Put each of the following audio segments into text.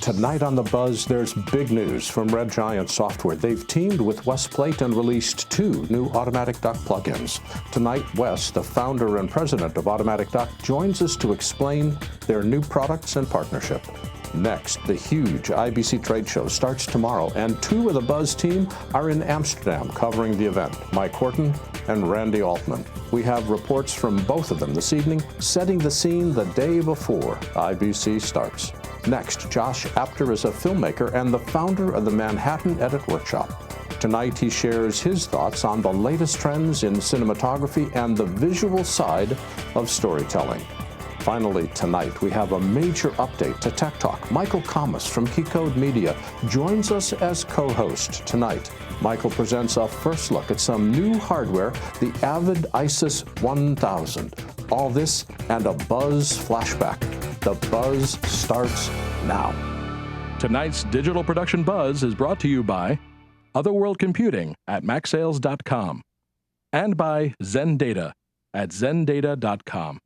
Tonight on The Buzz, there's big news from Red Giant Software. They've teamed with Wes Plate and released 2 new Automatic Duck plugins. Tonight, Wes, the founder and president of Automatic Duck, joins us to explain their new products and partnership. Next, the huge IBC trade show starts tomorrow, and 2 of the BuZZ team are in Amsterdam covering the event, Mike Horton and Randy Altman. We have reports from both of them this evening, setting the scene the day before IBC starts. Next, Josh Apter is a filmmaker and the founder of the Manhattan Edit Workshop. Tonight, he shares his thoughts on the latest trends in cinematography and the visual side of storytelling. Finally, tonight, we have a major update to Tech Talk. Michael Kammes from KeyCode Media joins us as co-host tonight. Michael presents a first look at some new hardware, the Avid ISIS 1000. All this and a BuZZ flashback. The Buzz starts now. Tonight's digital production buzz is brought to you by Otherworld Computing at MacSales.com and by ZenData at ZenData.com.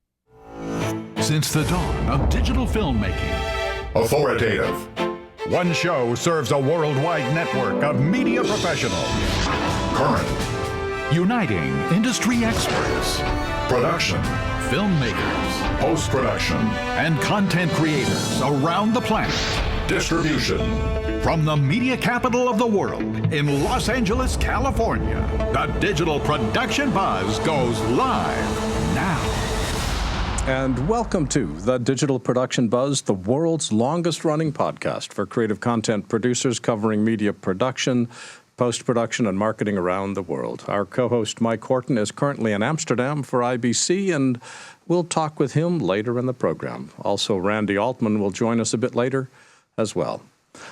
Since the dawn of digital filmmaking, authoritative. One show serves a worldwide network of media professionals. Current. uniting industry experts, Production. filmmakers, Post-production. and content creators around the planet. Distribution. From the media capital of the world in Los Angeles, California, the Digital Production Buzz goes live now. And welcome to the Digital Production Buzz, the world's longest-running podcast for creative content producers covering media production, post-production, and marketing around the world. Our co-host Mike Horton is currently in Amsterdam for IBC, and we'll talk with him later in the program. Also, Randy Altman will join us a bit later as well.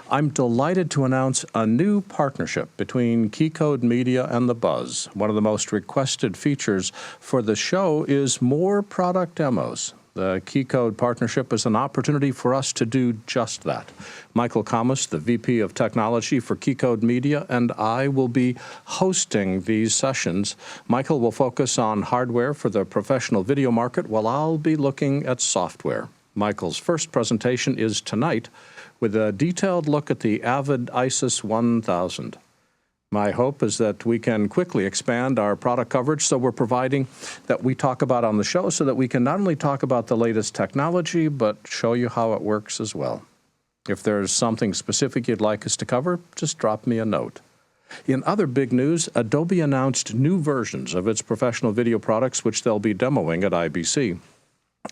I'm delighted to announce a new partnership between KeyCode Media and the BuZZ. One of the most requested features for the show is more product demos. The KeyCode partnership is an opportunity for us to do just that. Michael Kammes, the VP of Technology for KeyCode Media, and I will be hosting these sessions. Michael will focus on hardware for the professional video market, while I'll be looking at software. Michael's first presentation is tonight, with a detailed look at the Avid ISIS 1000. My hope is that we can quickly expand our product coverage so we're providing that we talk about on the show so that we can not only talk about the latest technology, but show you how it works as well. If there's something specific you'd like us to cover, just drop me a note. In other big news, Adobe announced new versions of its professional video products, which they'll be demoing at IBC.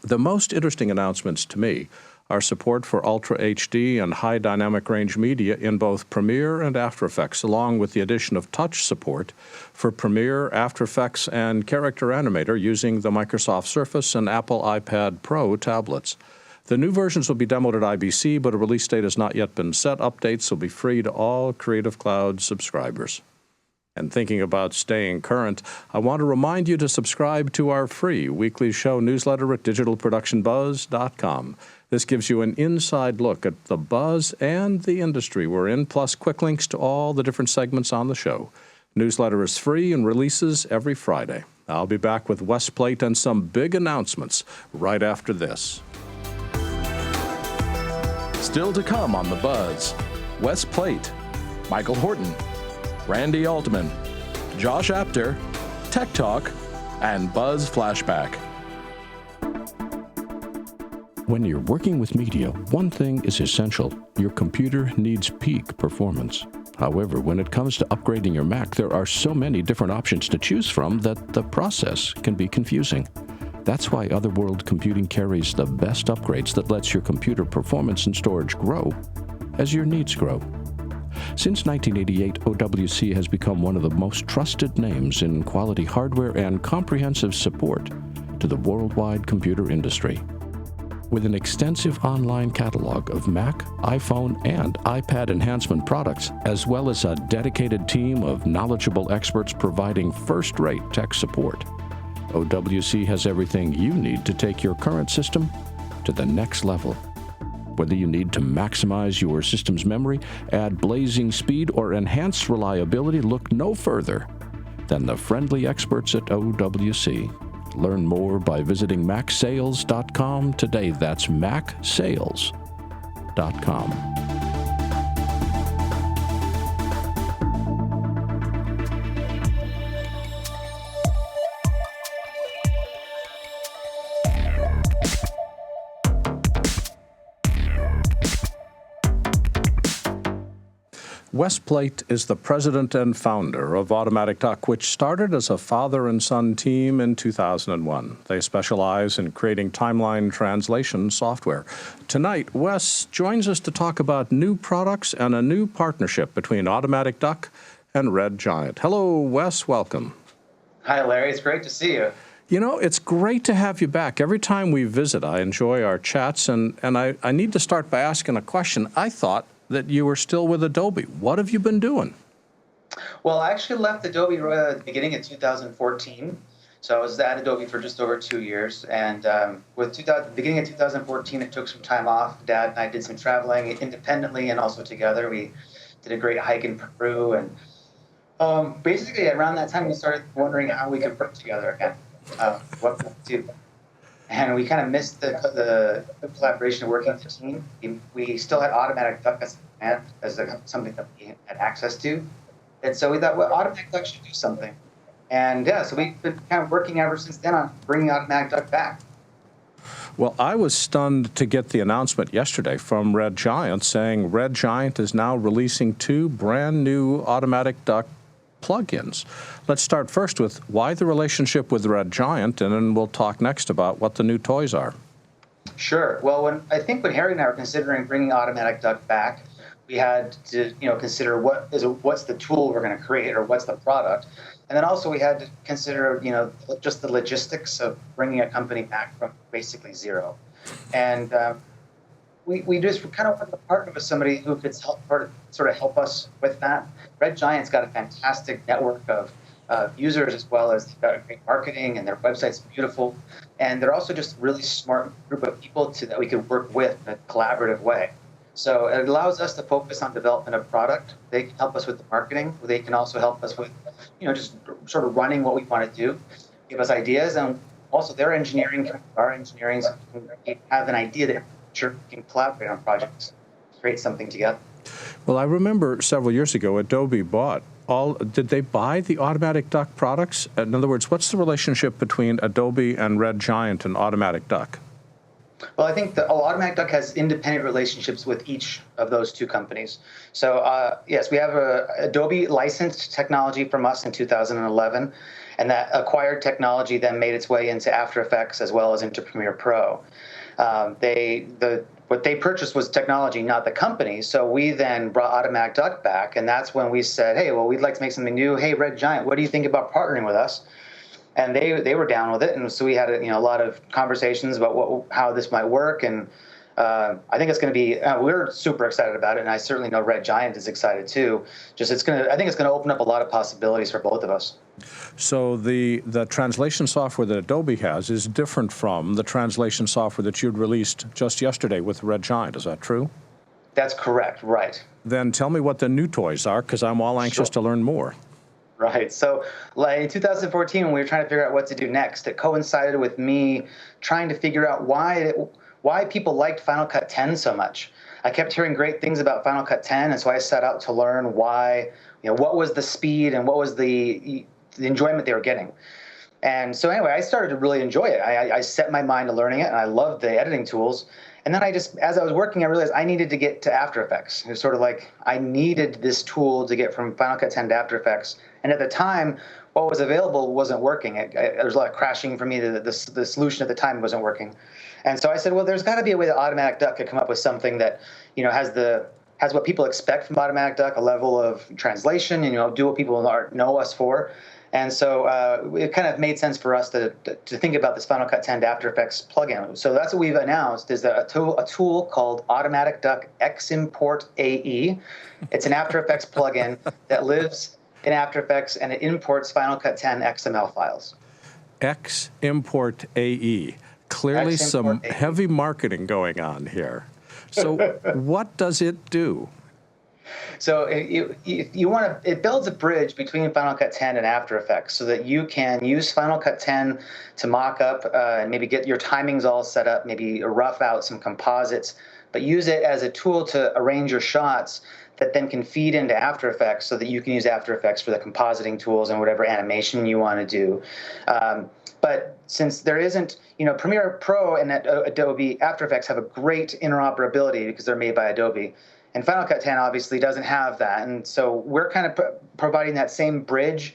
The most interesting announcements to me are support for Ultra HD and high dynamic range media in both Premiere and After Effects, along with the addition of touch support for Premiere, After Effects, and Character Animator using the Microsoft Surface and Apple iPad Pro tablets. The new versions will be demoed at IBC, but a release date has not yet been set. Updates will be free to all Creative Cloud subscribers. And thinking about staying current, I want to remind you to subscribe to our free weekly show newsletter at digitalproductionbuzz.com. This gives you an inside look at the buzz and the industry we're in, plus quick links to all the different segments on the show. Newsletter is free and releases every Friday. I'll be back with Wes Plate and some big announcements right after this. Still to come on The Buzz, Wes Plate, Michael Horton, Randy Altman, Josh Apter, Tech Talk, and BuZZ Flashback. When you're working with media, one thing is essential. Your computer needs peak performance. However, when it comes to upgrading your Mac, there are so many different options to choose from that the process can be confusing. That's why Otherworld Computing carries the best upgrades that lets your computer performance and storage grow as your needs grow. Since 1988, OWC has become one of the most trusted names in quality hardware and comprehensive support to the worldwide computer industry. With an extensive online catalog of Mac, iPhone, and iPad enhancement products, as well as a dedicated team of knowledgeable experts providing first-rate tech support, OWC has everything you need to take your current system to the next level. Whether you need to maximize your system's memory, add blazing speed, or enhance reliability, look no further than the friendly experts at OWC. Learn more by visiting MacSales.com today. That's MacSales.com. wesplate.com. Wes Plate is the president and founder of Automatic Duck, which started as a father and son team in 2001. They specialize in creating timeline translation software. Tonight, Wes joins us to talk about new products and a new partnership between Automatic Duck and Red Giant. Hello, Wes. Welcome. Hi, Larry. It's great to see you. You know, it's great to have you back. Every time we visit, I enjoy our chats, and I need to start by asking a question. I thought that you were still with Adobe. What have you been doing? Well, I actually left Adobe at the beginning of 2014. So I was at Adobe for just over 2 years. And with the beginning of 2014, it took some time off. Dad and I did some traveling independently and also together. We did a great hike in Peru. And basically, around that time, we started wondering how we could work together again, what we could do. And we kind of missed the collaboration of working as a team. We still had Automatic Duck as something that we had access to. And so we thought, well, Automatic Duck should do something. And yeah, so we've been kind of working ever since then on bringing Automatic Duck back. Well, I was stunned to get the announcement yesterday from Red Giant saying Red Giant is now releasing 2 brand new Automatic Duck plugins. Let's start first with why the relationship with Red Giant, and then we'll talk next about what the new toys are. Sure. Well, when Harry and I were considering bringing Automatic Duck back, we had to consider what's the tool we're going to create or what's the product, and then also we had to consider just the logistics of bringing a company back from basically zero, and we just kind of wanted to partner with somebody who could help us with that. Red Giant's got a fantastic network of users, as well as they've got great marketing, and their website's beautiful. And they're also just a really smart group of people that we could work with in a collaborative way. So it allows us to focus on development of product. They can help us with the marketing. They can also help us with, just sort of running what we want to do, give us ideas, and also their engineering, our engineering, so we can have an idea that we can collaborate on projects, create something together. Well, I remember several years ago, Adobe did they buy the Automatic Duck products? In other words, what's the relationship between Adobe and Red Giant and Automatic Duck? Well, I think Automatic Duck has independent relationships with each of those 2 companies. So, yes, we have Adobe licensed technology from us in 2011, and that acquired technology then made its way into After Effects as well as into Premiere Pro. What they purchased was technology, not the company. So we then brought Automatic Duck back, and that's when we said, hey, well, we'd like to make something new. Hey, Red Giant, what do you think about partnering with us? And they were down with it, and so we had a lot of conversations about how this might work, and I think it's going to be. We're super excited about it, and I certainly know Red Giant is excited too. I think it's going to open up a lot of possibilities for both of us. So the translation software that Adobe has is different from the translation software that you'd released just yesterday with Red Giant. Is that true? That's correct. Right. Then tell me what the new toys are, because I'm all anxious to learn more. Right. So in 2014, when we were trying to figure out what to do next, it coincided with me trying to figure out why people liked Final Cut 10 so much. I kept hearing great things about Final Cut 10, and so I set out to learn why, what was the speed and what was the enjoyment they were getting. And so anyway, I started to really enjoy it. I set my mind to learning it, and I loved the editing tools. And then as I was working, I realized I needed to get to After Effects. It was sort of like I needed this tool to get from Final Cut 10 to After Effects. And at the time, what was available wasn't working. There was a lot of crashing for me. The solution at the time wasn't working. And so I said, well, there's got to be a way that Automatic Duck could come up with something that, has what people expect from Automatic Duck, a level of translation, and do what people know us for. And so it kind of made sense for us to think about this Final Cut 10 to After Effects plugin. So that's what we've announced is a tool called Automatic Duck X-Import AE. It's an After Effects plugin that lives in After Effects, and it imports Final Cut 10 XML files. X-Import AE. Clearly some heavy marketing going on here. So what does it do? So it builds a bridge between Final Cut 10 and After Effects so that you can use Final Cut 10 to mock up and maybe get your timings all set up, maybe rough out some composites but use it as a tool to arrange your shots that then can feed into After Effects so that you can use After Effects for the compositing tools and whatever animation you want to do. But since there isn't, Premiere Pro and Adobe After Effects have a great interoperability because they're made by Adobe. And Final Cut 10 obviously doesn't have that. And so we're kind of providing that same bridge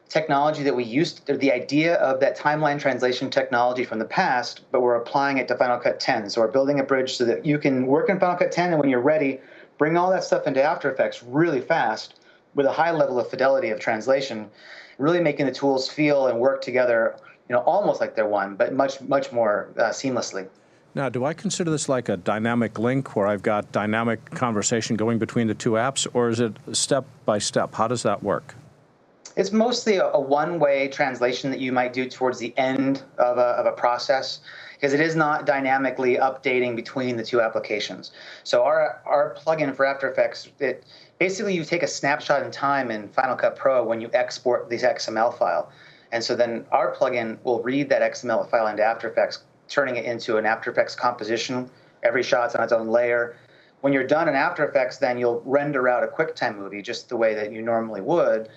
technology that we used, the idea of that timeline translation technology from the past, but we're applying it to Final Cut 10. So we're building a bridge so that you can work in Final Cut 10, and when you're ready, bring all that stuff into After Effects really fast with a high level of fidelity of translation, really making the tools feel and work together, almost like they're one, but much, much more seamlessly. Now, do I consider this like a dynamic link where I've got dynamic conversation going between the two apps, or is it step by step? How does that work? It's mostly a one-way translation that you might do towards the end of a process, because it is not dynamically updating between the two applications. So our plugin for After Effects, basically you take a snapshot in time in Final Cut Pro when you export this XML file. And so then our plugin will read that XML file into After Effects, turning it into an After Effects composition. Every shot's on its own layer. When you're done in After Effects, then you'll render out a QuickTime movie just the way that you normally would.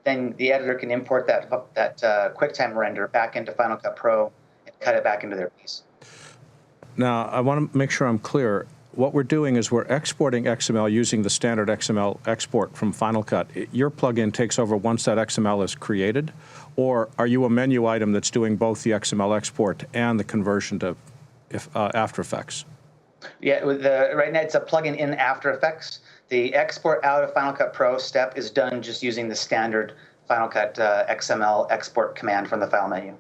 Then the editor can import that QuickTime render back into Final Cut Pro and cut it back into their piece. Now, I want to make sure I'm clear. What we're doing is we're exporting XML using the standard XML export from Final Cut. Your plugin takes over once that XML is created, or are you a menu item that's doing both the XML export and the conversion to After Effects? Yeah, right now it's a plugin in After Effects. The export out of Final Cut Pro step is done just using the standard Final Cut XML export command from the file menu.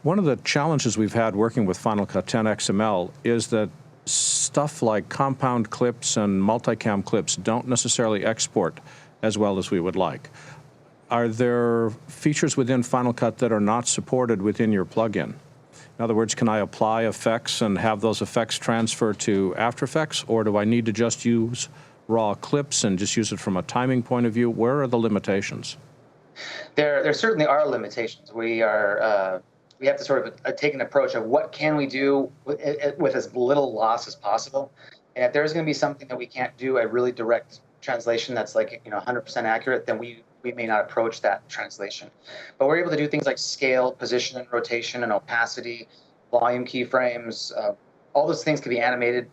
One of the challenges we've had working with Final Cut 10 XML is that stuff like compound clips and multicam clips don't necessarily export as well as we would like. Are there features within Final Cut that are not supported within your plugin? In other words, can I apply effects and have those effects transfer to After Effects, or do I need to just use raw clips and just use it from a timing point of view? Where are the limitations? There certainly are limitations. We have to sort of take an approach of what can we do with as little loss as possible. And if there's going to be something that we can't do a really direct translation that's like 100% accurate, then we may not approach that translation. But we're able to do things like scale, position, and rotation, and opacity, volume keyframes. All those things can be animated.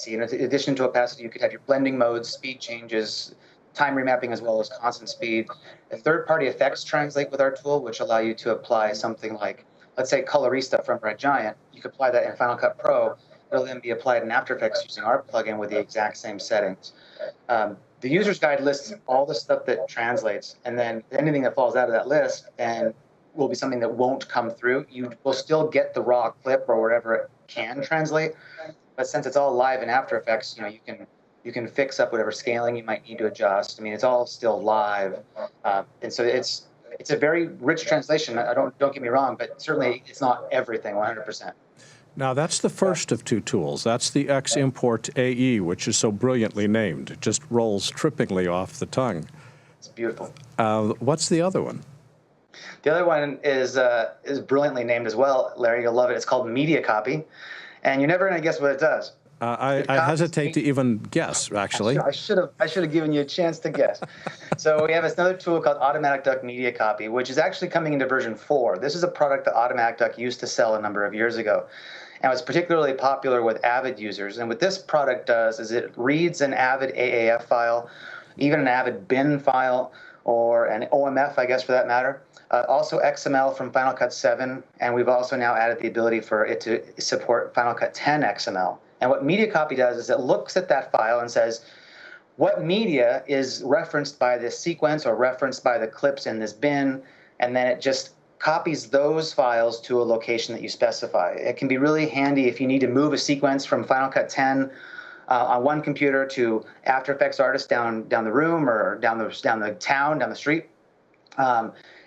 In addition to opacity, you could have your blending modes, speed changes, time remapping, as well as constant speed. The third-party effects translate with our tool, which allow you to apply something like, let's say, Colorista from Red Giant. You could apply that in Final Cut Pro. It'll then be applied in After Effects using our plugin with the exact same settings. The user's guide lists all the stuff that translates, and then anything that falls out of that list and will be something that won't come through. You will still get the raw clip or whatever it can translate, but since it's all live in After Effects, you can fix up whatever scaling you might need to adjust. I mean, it's all still live, and so it's a very rich translation. Don't get me wrong, but certainly it's not everything 100%. Now, that's the first of two tools. That's the X-Import AE, which is so brilliantly named. It just rolls trippingly off the tongue. It's beautiful. What's the other one? The other one is brilliantly named as well, Larry. You'll love it. It's called Media Copy, and you're never going to guess what it does. I hesitate to even guess, actually. I should have given you a chance to guess. So we have another tool called Automatic Duck Media Copy, which is actually coming into version 4. This is a product that Automatic Duck used to sell a number of years ago, and was particularly popular with Avid users. And what this product does is it reads an Avid AAF file, even an Avid bin file, or an OMF, I guess, for that matter. Also XML from Final Cut 7, and we've also now added the ability for it to support Final Cut 10 XML. And what Media Copy does is it looks at that file and says, what media is referenced by this sequence or referenced by the clips in this bin, and then it just copies those files to a location that you specify. It can be really handy if you need to move a sequence from Final Cut 10 on one computer to After Effects artist down the room or down the town, down the street.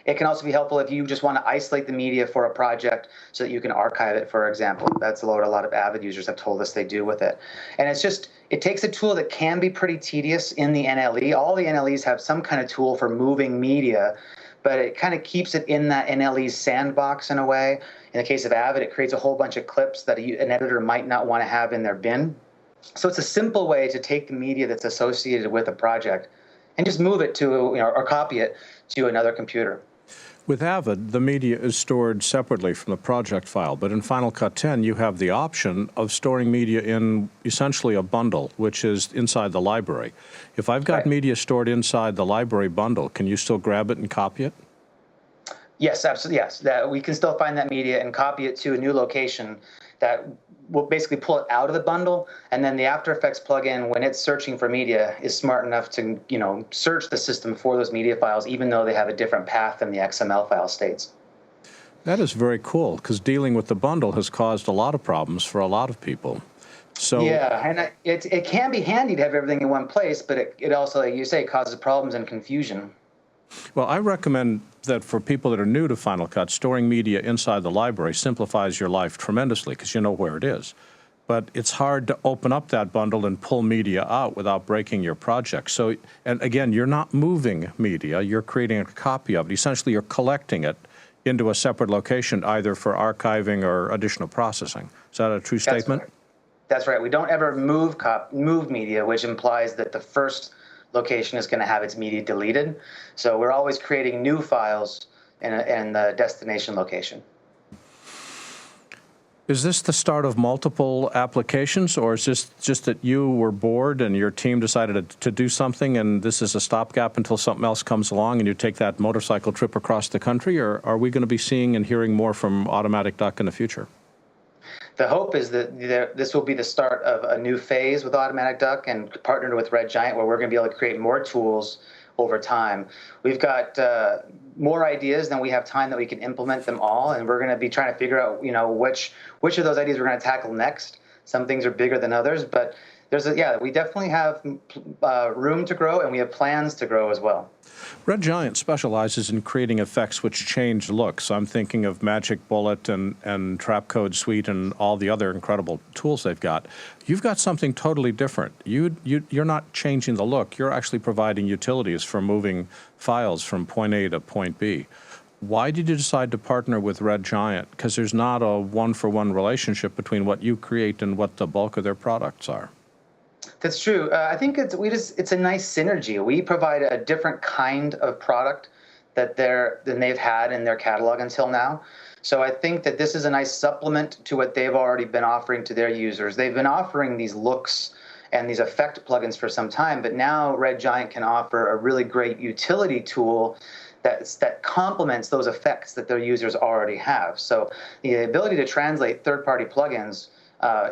It can also be helpful if you just want to isolate the media for a project so that you can archive it, for example. That's what a lot of Avid users have told us they do with it. And it takes a tool that can be pretty tedious in the NLE. All the NLEs have some kind of tool for moving media, but it kind of keeps it in that NLE's sandbox in a way. In the case of Avid, it creates a whole bunch of clips that an editor might not want to have in their bin. So it's a simple way to take the media that's associated with a project and just move it to, or copy it to another computer. With Avid, the media is stored separately from the project file, but in Final Cut 10, you have the option of storing media in essentially a bundle, which is inside the library. If I've got media stored inside the library bundle, can you still grab it and copy it? Yes, absolutely. Yes, that we can still find that media and copy it to a new location that will basically pull it out of the bundle, and then the After Effects plugin, when it's searching for media, is smart enough to search the system for those media files, even though they have a different path than the XML file states. That is very cool, because dealing with the bundle has caused a lot of problems for a lot of people. So yeah, and it can be handy to have everything in one place, but it also, like you say, causes problems and confusion. Well, I recommend that for people that are new to Final Cut, storing media inside the library simplifies your life tremendously because you know where it is. But it's hard to open up that bundle and pull media out without breaking your project. So, and again, you're not moving media, you're creating a copy of it. Essentially, you're collecting it into a separate location, either for archiving or additional processing. Is that a true statement? Right. That's right. We don't ever move media, which implies that the first location is going to have its media deleted. So we're always creating new files in the destination location. Is this the start of multiple applications, or is this just that you were bored and your team decided to do something and this is a stopgap until something else comes along and you take that motorcycle trip across the country, or are we going to be seeing and hearing more from Automatic Duck in the future? The hope is that this will be the start of a new phase with Automatic Duck and partnered with Red Giant, where we're going to be able to create more tools over time. We've got more ideas than we have time that we can implement them all, and we're going to be trying to figure out, which of those ideas we're going to tackle next. Some things are bigger than others, but we definitely have room to grow, and we have plans to grow as well. Red Giant specializes in creating effects which change looks. I'm thinking of Magic Bullet and Trapcode Suite and all the other incredible tools they've got. You've got something totally different. You're not changing the look. You're actually providing utilities for moving files from point A to point B. Why did you decide to partner with Red Giant? Because there's not a one-for-one relationship between what you create and what the bulk of their products are. That's true. I think it's a nice synergy. We provide a different kind of product than they've had in their catalog until now. So I think that this is a nice supplement to what they've already been offering to their users. They've been offering these looks and these effect plugins for some time, but now Red Giant can offer a really great utility tool that complements those effects that their users already have. So the ability to translate third-party plugins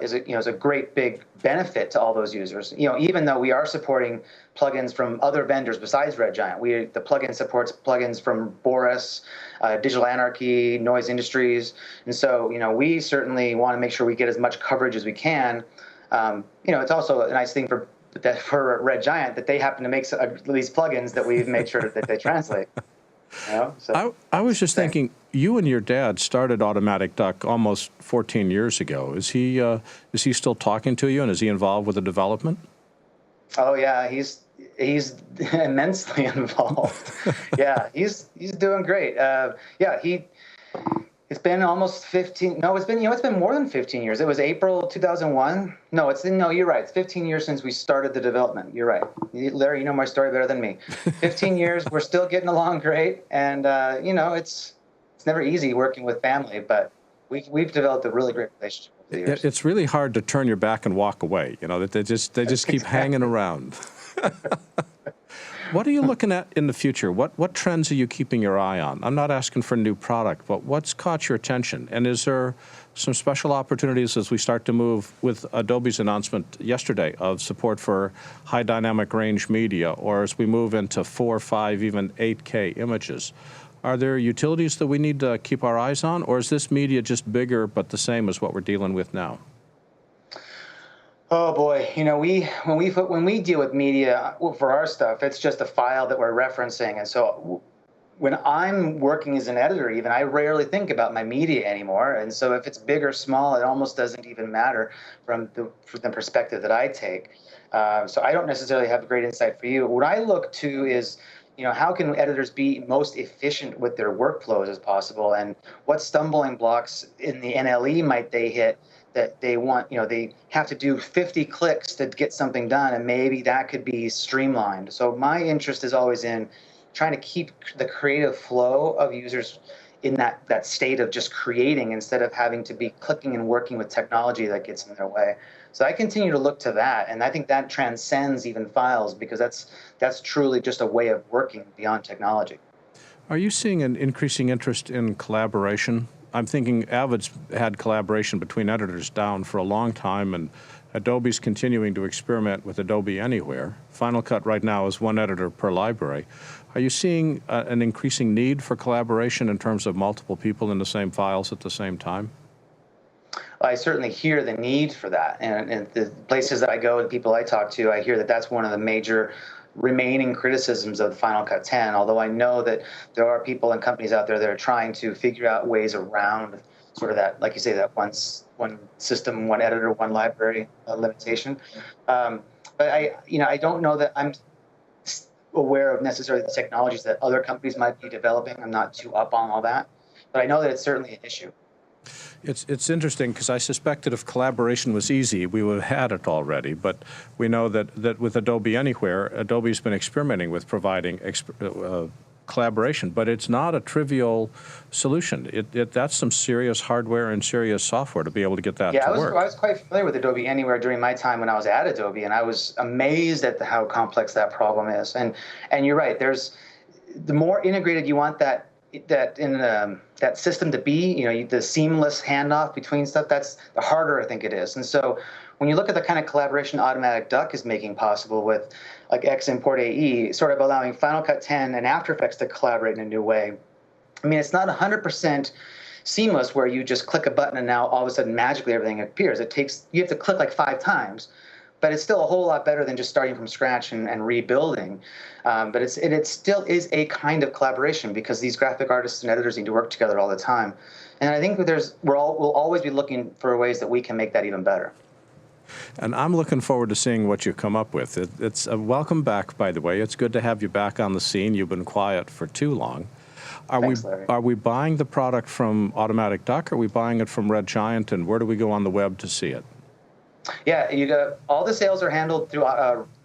is a great big benefit to all those users. Even though we are supporting plugins from other vendors besides Red Giant, the plugin supports plugins from Boris, Digital Anarchy, Noise Industries, and so we certainly want to make sure we get as much coverage as we can. It's also a nice thing for Red Giant that they happen to make these plugins that we've made sure that they translate. So I was just thinking, you and your dad started Automatic Duck almost 14 years ago. Is he still talking to you, and is he involved with the development? Oh yeah, he's immensely involved. Yeah, he's doing great. It's been almost 15. No, it's been more than 15 years. It was April 2001. No, you're right. It's 15 years since we started the development. You're right, Larry. You know my story better than me. 15 years. We're still getting along great, and it's never easy working with family, but we've developed a really great relationship over the years. It's really hard to turn your back and walk away. That they just keep hanging around. What are you looking at in the future? What trends are you keeping your eye on? I'm not asking for a new product, but what's caught your attention? And is there some special opportunities as we start to move with Adobe's announcement yesterday of support for high dynamic range media, or as we move into 4, 5, even 8K images? Are there utilities that we need to keep our eyes on, or is this media just bigger but the same as what we're dealing with now? Oh boy, when we deal with media for our stuff, it's just a file that we're referencing, and so when I'm working as an editor, even I rarely think about my media anymore, and so if it's big or small, it almost doesn't even matter from the perspective that I take. So I don't necessarily have great insight for you. What I look to is, how can editors be most efficient with their workflows as possible, and what stumbling blocks in the NLE might they hit that they want, they have to do 50 clicks to get something done, and maybe that could be streamlined. So my interest is always in trying to keep the creative flow of users in that state of just creating instead of having to be clicking and working with technology that gets in their way. So I continue to look to that, and I think that transcends even files, because that's truly just a way of working beyond technology. Are you seeing an increasing interest in collaboration? I'm thinking Avid's had collaboration between editors down for a long time, and Adobe's continuing to experiment with Adobe Anywhere. Final Cut right now is one editor per library. Are you seeing an increasing need for collaboration in terms of multiple people in the same files at the same time? I certainly hear the need for that. And the places that I go and people I talk to, I hear that that's one of the major remaining criticisms of the Final Cut 10, although I know that there are people and companies out there that are trying to figure out ways around sort of that, like you say, that one system, one editor, one library limitation. But I don't know that I'm aware of necessarily the technologies that other companies might be developing. I'm not too up on all that, but I know that it's certainly an issue. It's interesting, because I suspect that if collaboration was easy, we would have had it already. But we know that with Adobe Anywhere, Adobe's been experimenting with providing collaboration, but it's not a trivial solution. That's some serious hardware and serious software to be able to get that to work. I was quite familiar with Adobe Anywhere during my time when I was at Adobe, and I was amazed at how complex that problem is. And you're right. The more integrated you want that system to be, the seamless handoff between stuff, that's the harder I think it is. And so when you look at the kind of collaboration Automatic Duck is making possible with like X-Import AE, sort of allowing Final Cut 10 and After Effects to collaborate in a new way. I mean, it's not 100% seamless where you just click a button and now all of a sudden magically everything appears. You have to click like 5 times. But it's still a whole lot better than just starting from scratch and rebuilding. But it still is a kind of collaboration, because these graphic artists and editors need to work together all the time. And I think we'll always be looking for ways that we can make that even better. And I'm looking forward to seeing what you come up with. It's a welcome back, by the way. It's good to have you back on the scene. You've been quiet for too long. Thanks, Larry. Are we buying the product from Automatic Duck? Or are we buying it from Red Giant? And where do we go on the web to see it? Yeah, all the sales are handled through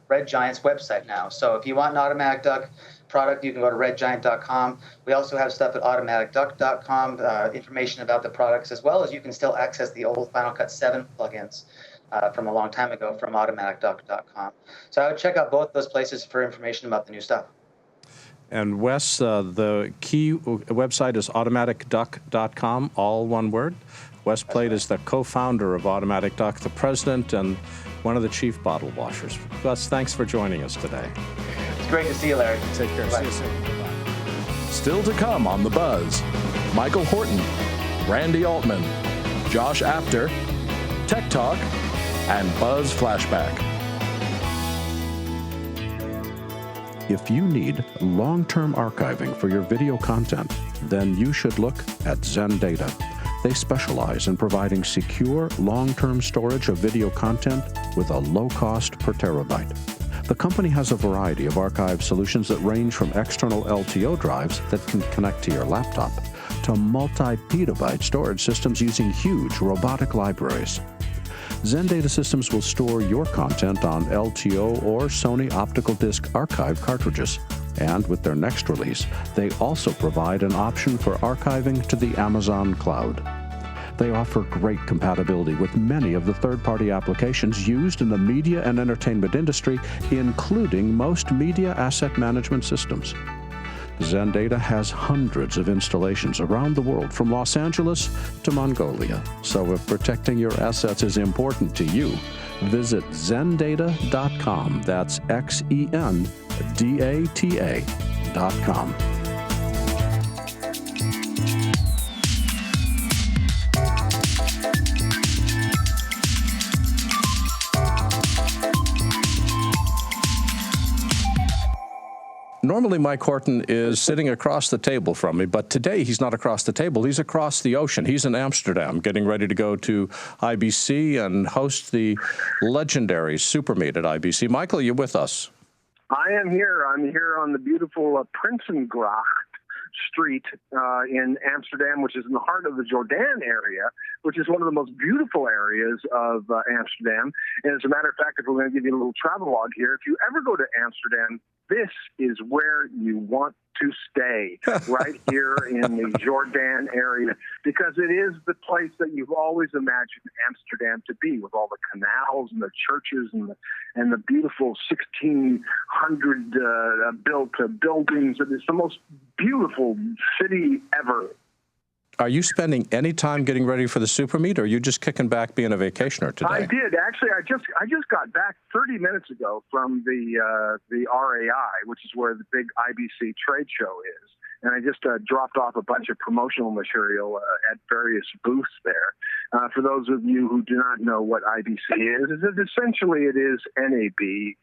Red Giant's website now. So if you want an Automatic Duck product, you can go to redgiant.com. We also have stuff at automaticduck.com, information about the products, as well as you can still access the old Final Cut 7 plugins from a long time ago from automaticduck.com. So I would check out both those places for information about the new stuff. And Wes, the key website is automaticduck.com, all one word. Wes Plate is the co-founder of Automatic Duck, the president, and one of the chief bottle washers. Wes, thanks for joining us today. It's great to see you, Larry. Take care. Bye. See you soon. Bye-bye. Still to come on The Buzz, Michael Horton, Randy Altman, Josh Apter, Tech Talk, and Buzz Flashback. If you need long-term archiving for your video content, then you should look at ZenData. They specialize in providing secure, long-term storage of video content with a low cost per terabyte. The company has a variety of archive solutions that range from external LTO drives that can connect to your laptop to multi-petabyte storage systems using huge robotic libraries. ZenData systems will store your content on LTO or Sony optical disc archive cartridges. And with their next release, they also provide an option for archiving to the Amazon cloud. They offer great compatibility with many of the third-party applications used in the media and entertainment industry, including most media asset management systems. ZenData has hundreds of installations around the world, from Los Angeles to Mongolia. So if protecting your assets is important to you, visit zendata.com. That's XENDATA.com. Normally, Mike Horton is sitting across the table from me, but today he's not across the table. He's across the ocean. He's in Amsterdam, getting ready to go to IBC and host the legendary Super Meet at IBC. Michael, you with us? I am here. I'm here on the beautiful Prinsengracht Street in Amsterdam, which is in the heart of the Jordan area, which is one of the most beautiful areas of Amsterdam. And as a matter of fact, if we're going to give you a little travelogue here, if you ever go to Amsterdam, this is where you want to stay, right here in the Jordan area, because it is the place that you've always imagined Amsterdam to be, with all the canals and the churches and the beautiful 1600 built buildings. It's the most beautiful city ever. Are you spending any time getting ready for the Super Meet, or are you just kicking back being a vacationer today? I did. Actually, I just got back 30 minutes ago from the RAI, which is where the big IBC trade show is. And I just dropped off a bunch of promotional material at various booths there. For those of you who do not know what IBC is essentially it is NAB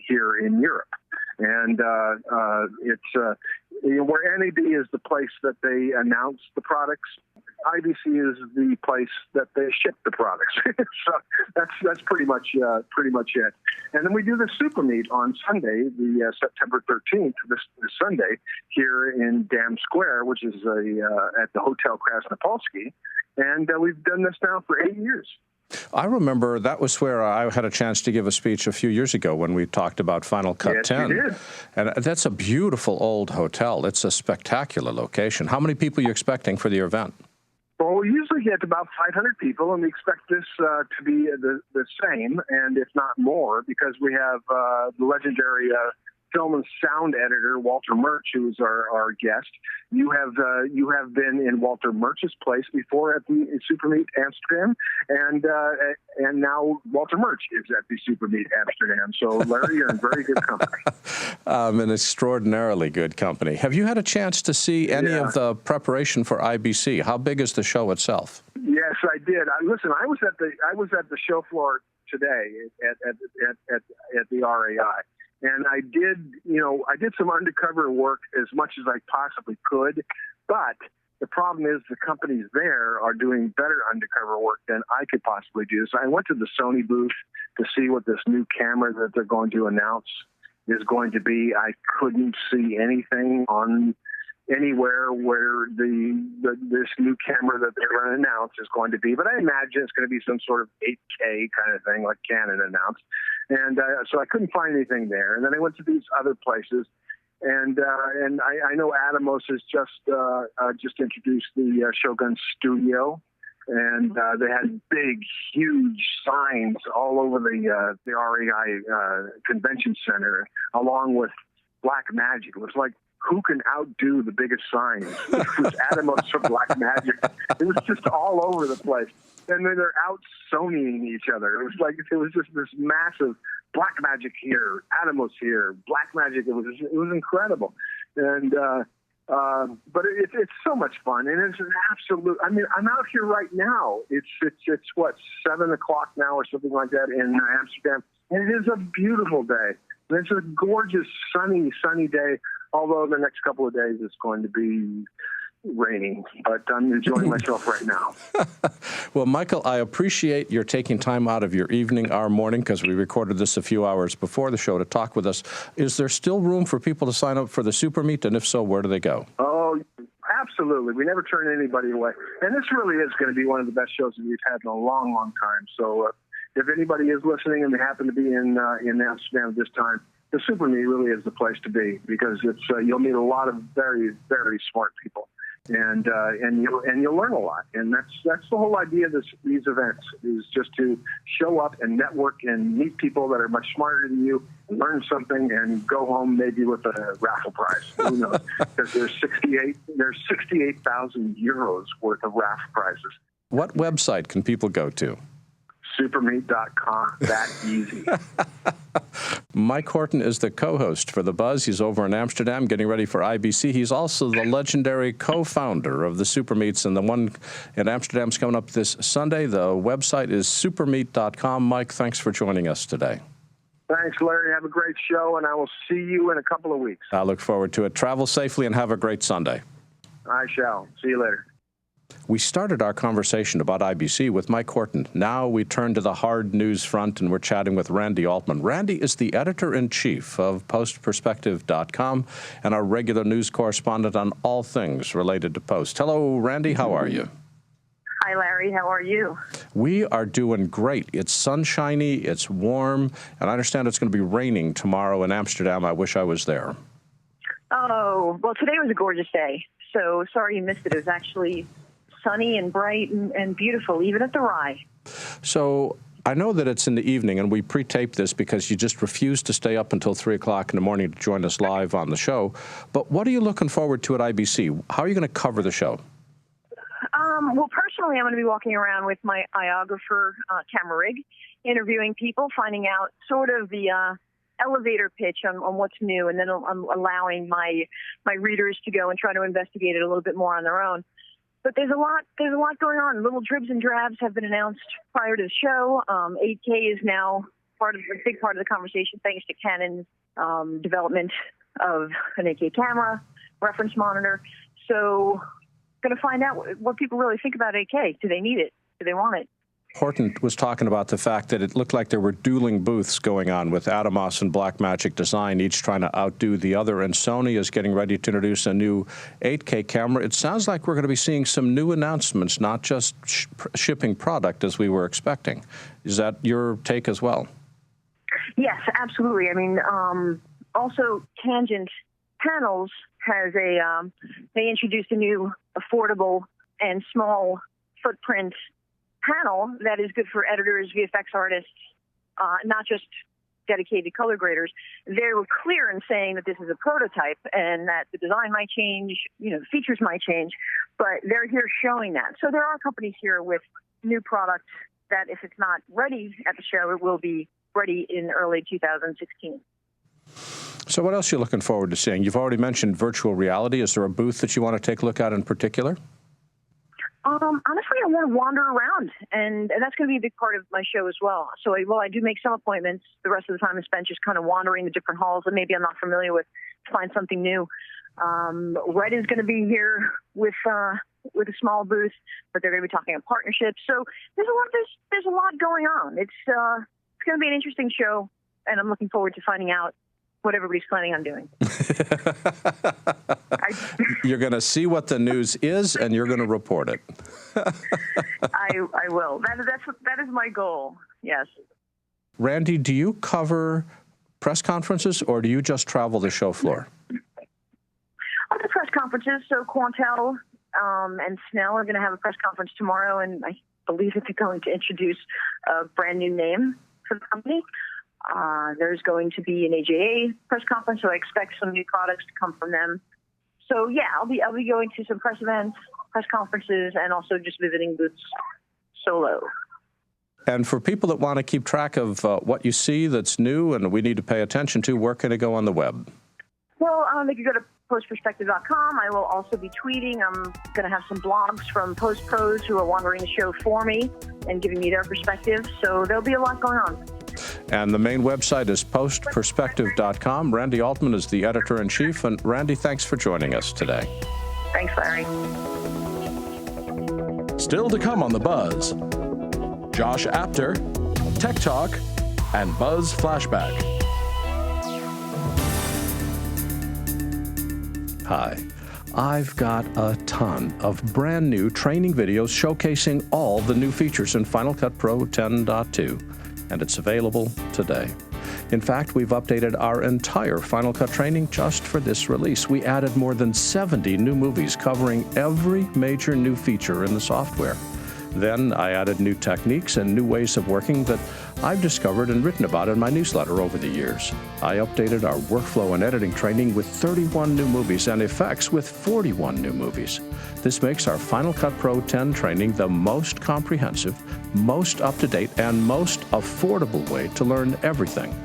here in Europe. And it's where NAB is the place that they announce the products. IBC is the place that they ship the products. So that's pretty much it. And then we do the Super Meet on Sunday, the September 13th, this Sunday, here in Dam Square, which is at the Hotel Krasnopolsky. And we've done this now for 8 years. I remember that was where I had a chance to give a speech a few years ago when we talked about Final Cut 10. You did. And that's a beautiful old hotel. It's a spectacular location. How many people are you expecting for the event? Well, we usually get about 500 people, and we expect this to be the same, and if not more, because we have the legendary film and sound editor Walter Murch, who is our guest. You have been in Walter Murch's place before at the Super Meet Amsterdam, and now Walter Murch is at the Super Meet Amsterdam. So, Larry, you're in very good company. An extraordinarily good company. Have you had a chance to see any of the preparation for IBC? How big is the show itself? Yes, I did. Listen, I was at the show floor today at the RAI. And I did some undercover work as much as I possibly could, but the problem is the companies there are doing better undercover work than I could possibly do. So I went to the Sony booth to see what this new camera that they're going to announce is going to be. I couldn't see anything on anywhere where this new camera that they're going to announce is going to be, but I imagine it's going to be some sort of 8K kind of thing like Canon announced. And so I couldn't find anything there. And then I went to these other places, and I know Atomos has just introduced the Shogun Studio, and they had big, huge signs all over the RAI Convention Center, along with Black Magic. It was like, who can outdo the biggest signs? It was Atomos or Black Magic. It was just all over the place. And then they're out Sonying each other. It was just this massive Black Magic here, Atomos here, Black Magic. It was incredible. And but it's so much fun, and it's an absolute. I mean, I'm out here right now. It's what, 7 o'clock now or something like that in Amsterdam, and it is a beautiful day. And it's a gorgeous sunny day. Although the next couple of days it's going to be raining, but I'm enjoying myself right now. Well, Michael, I appreciate your taking time out of your evening, our morning, because we recorded this a few hours before the show to talk with us. Is there still room for people to sign up for the Super Meet, and if so, where do they go? Oh, absolutely. We never turn anybody away. And this really is going to be one of the best shows that we've had in a long, long time. So if anybody is listening and they happen to be in Amsterdam at this time, the Super Meet really is the place to be, because it's you'll meet a lot of very, very smart people, and you'll learn a lot. And that's the whole idea of these events, is just to show up and network and meet people that are much smarter than you, learn something, and go home maybe with a raffle prize. Who knows? Because there's 68,000 euros worth of raffle prizes. What website can people go to? Supermeet.com. That easy. Mike Horton is the co-host for The Buzz. He's over in Amsterdam getting ready for IBC. He's also the legendary co-founder of the Super Meets, and the one in Amsterdam's coming up this Sunday. The website is supermeet.com. Mike, thanks for joining us today. Thanks, Larry. Have a great show, and I will see you in a couple of weeks. I look forward to it. Travel safely and have a great Sunday. I shall. See you later. We started our conversation about IBC with Mike Horton. Now we turn to the hard news front, and we're chatting with Randy Altman. Randy is the editor-in-chief of postperspective.com and our regular news correspondent on all things related to Post. Hello, Randy. How are you? Hi, Larry. How are you? We are doing great. It's sunshiny, it's warm, and I understand it's going to be raining tomorrow in Amsterdam. I wish I was there. Oh, well, today was a gorgeous day, so sorry you missed it. It was actually sunny and bright and beautiful, even at the Rye. So I know that it's in the evening, and we pre-taped this because you just refused to stay up until 3 o'clock in the morning to join us live on the show. But what are you looking forward to at IBC? How are you going to cover the show? Well, personally, I'm going to be walking around with my iographer camera rig, interviewing people, finding out sort of the elevator pitch on what's new, and then I'm allowing my readers to go and try to investigate it a little bit more on their own. But there's a lot going on. Little dribs and drabs have been announced prior to the show. 8K is now a big part of the conversation, thanks to Canon's development of an 8K camera, reference monitor. So going to find out what people really think about 8K. Do they need it? Do they want it? Horton was talking about the fact that it looked like there were dueling booths going on with Atomos and Blackmagic Design, each trying to outdo the other, and Sony is getting ready to introduce a new 8K camera. It sounds like we're going to be seeing some new announcements, not just shipping product as we were expecting. Is that your take as well? Yes, absolutely. I mean, also Tangent Panels has they introduced a new affordable and small footprint panel that is good for editors, VFX artists, not just dedicated color graders. They were clear in saying that this is a prototype and that the design might change, the features might change, but they're here showing that. So there are companies here with new products that if it's not ready at the show, it will be ready in early 2016. So what else are you looking forward to seeing? You've already mentioned virtual reality. Is there a booth that you want to take a look at in particular? Honestly, I want to wander around, and that's going to be a big part of my show as well. So, I do make some appointments. The rest of the time is spent just kind of wandering the different halls that maybe I'm not familiar with to find something new. Red is going to be here with a small booth, but they're going to be talking about partnerships. So there's a lot going on. It's going to be an interesting show, and I'm looking forward to finding out what everybody's planning on doing. You're going to see what the news is, and you're going to report it. I will. That is my goal, yes. Randy, do you cover press conferences, or do you just travel the show floor? Other press conferences, so Quantel and Snell are going to have a press conference tomorrow, and I believe that they're going to introduce a brand new name for the company. There's going to be an AJA press conference, so I expect some new products to come from them. So yeah, I'll be going to some press events, press conferences, and also just visiting booths solo. And for people that want to keep track of what you see that's new and we need to pay attention to, where can they go on the web? Well, they can go to postperspective.com. I will also be tweeting. I'm going to have some blogs from Post Pros who are wandering the show for me and giving me their perspective. So there'll be a lot going on. And the main website is postperspective.com. Randy Altman is the editor-in-chief. And Randy, thanks for joining us today. Thanks, Larry. Still to come on The Buzz, Josh Apter, Tech Talk, and BuZZ Flashback. Hi. I've got a ton of brand new training videos showcasing all the new features in Final Cut Pro 10.2. And it's available today. In fact, we've updated our entire Final Cut training just for this release. We added more than 70 new movies covering every major new feature in the software. Then I added new techniques and new ways of working that I've discovered and written about in my newsletter over the years. I updated our workflow and editing training with 31 new movies and effects with 41 new movies. This makes our Final Cut Pro 10 training the most comprehensive, most up-to-date, and most affordable way to learn everything